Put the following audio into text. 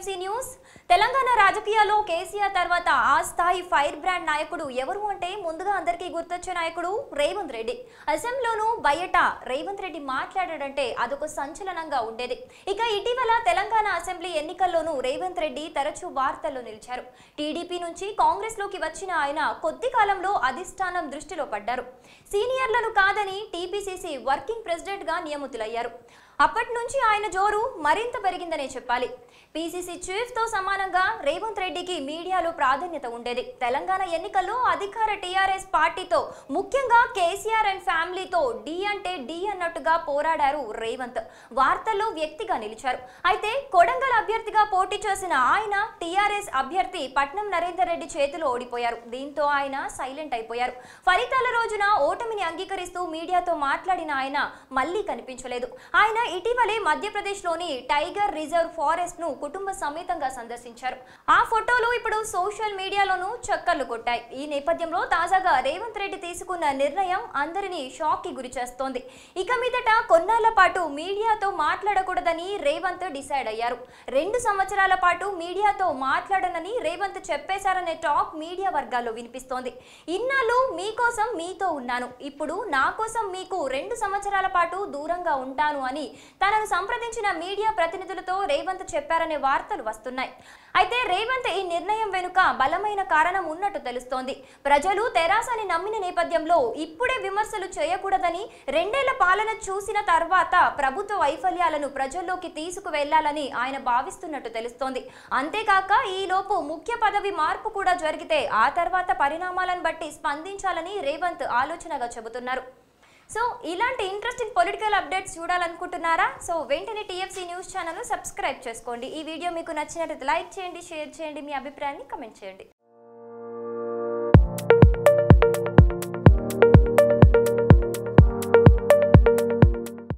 TFC news Telangana రాజకీయాల్లో కేసీఆర్ తర్వాత ఆ స్థాయి ఫైర్ బ్రాండ్ నాయకుడు ఎవరు అంటే ముందుగా అందరికీ గుర్తొచ్చే నాయకుడు రేవంత్ రెడ్డి. అసెంబ్లీలోనూ బయట రేవంత్ రెడ్డి మాట్లాడాడంటే అదొక సంచలనంగా ఉండేది. ఇక ఇటీవల తెలంగాణ అసెంబ్లీ ఎన్నికల్లోనూ రేవంత్ రెడ్డి తరచూ వార్తల్లో నిలిచారు. టీడీపీ నుంచి కాంగ్రెస్ లోకి వచ్చిన ఆయన కొద్ది కాలంలో అధిష్టానం దృష్టిలో పడ్డారు. సీనియర్లను కాదని టీపీసీసీ వర్కింగ్ ప్రెసిడెంట్ గా నియమితులయ్యారు. అప్పటి నుంచి ఆయన జోరు మరింత పెరిగిందనే చెప్పాలి. పీసీసీ చీఫ్ తో సమానంగా రేవంత్ రెడ్డికి మీడియాలో ప్రాధాన్యత ఉండేది. తెలంగాణ ఎన్నికల్లో అధికార టీఆర్ఎస్ పార్టీతో, ముఖ్యంగా కేసీఆర్ అండ్ ఫ్యామిలీతో డి అంటే డి అన్నట్టుగా పోరాడారు రేవంత్. వార్తల్లో వ్యక్తిగా నిలిచారు. అయితే కొడంగల్ అభ్యర్థిగా పోటీ చేసిన ఆయన టీఆర్ఎస్ అభ్యర్థి పట్నం నరేందర్ రెడ్డి చేతిలో ఓడిపోయారు. దీంతో ఆయన సైలెంట్ అయిపోయారు. ఫలితాల రోజున ఓటమిని అంగీకరిస్తూ మీడియాతో మాట్లాడిన ఆయన మళ్లీ కనిపించలేదు. ఆయన ఇటీవలే మధ్యప్రదేశ్లోని టైగర్ రిజర్వ్ ఫారెస్ట్ ను కుటుంబ సమేతంగా సందర్శించారు. ఆ ఫోటోలు ఇప్పుడు సోషల్ మీడియాలోనూ చక్కర్లు కొట్టాయి. ఈ నేపథ్యంలో తాజాగా రేవంత్ రెడ్డి తీసుకున్న నిర్ణయం అందరినీ షాక్ కి గురి చేస్తోంది. ఇక మీదట కొన్నాళ్ల పాటు మీడియాతో మాట్లాడకూడదని రేవంత్ డిసైడ్ అయ్యారు. 2 సంవత్సరాల పాటు మీడియాతో మాట్లాడనని రేవంత్ చెప్పేశారనే టాక్ మీడియా వర్గాల్లో వినిపిస్తోంది. ఇన్నాళ్ళు మీకోసం మీతో ఉన్నాను, ఇప్పుడు నా కోసం మీకు 2 సంవత్సరాల పాటు దూరంగా ఉంటాను అని తనను సంప్రదించిన మీడియా ప్రతినిధులతో రేవంత్ చెప్పారనే వార్తలు వస్తున్నాయి. అయితే రేవంత్ ఈ నిర్ణయం వెనుక బలమైన కారణం ఉన్నట్టు తెలుస్తోంది. ప్రజలు తెరాసని నమ్మిన నేపథ్యంలో ఇప్పుడే విమర్శలు చేయకూడదని, 2 ఏళ్ల పాలన చూసిన తర్వాత ప్రభుత్వ వైఫల్యాలను ప్రజల్లోకి తీసుకువెళ్లాలని ఆయన భావిస్తున్నట్టు తెలుస్తోంది. అంతేకాక ఈలోపు ముఖ్య పదవి మార్పు కూడా జరిగితే ఆ తర్వాత పరిణామాలను బట్టి స్పందించాలని రేవంత్ ఆలోచనగా చెబుతున్నారు. సో ఇలాంటి ఇంట్రెస్టింగ్ పొలిటికల్ అప్డేట్స్ చూడాలనుకుంటున్నారా? సో వెంటనే టీఎఫ్సీ న్యూస్ ఛానల్ సబ్స్క్రైబ్ చేసుకోండి. ఈ వీడియో మీకు నచ్చినట్లయితే లైక్ చేయండి, షేర్ చేయండి, మీ అభిప్రాయాన్ని కమెంట్ చేయండి.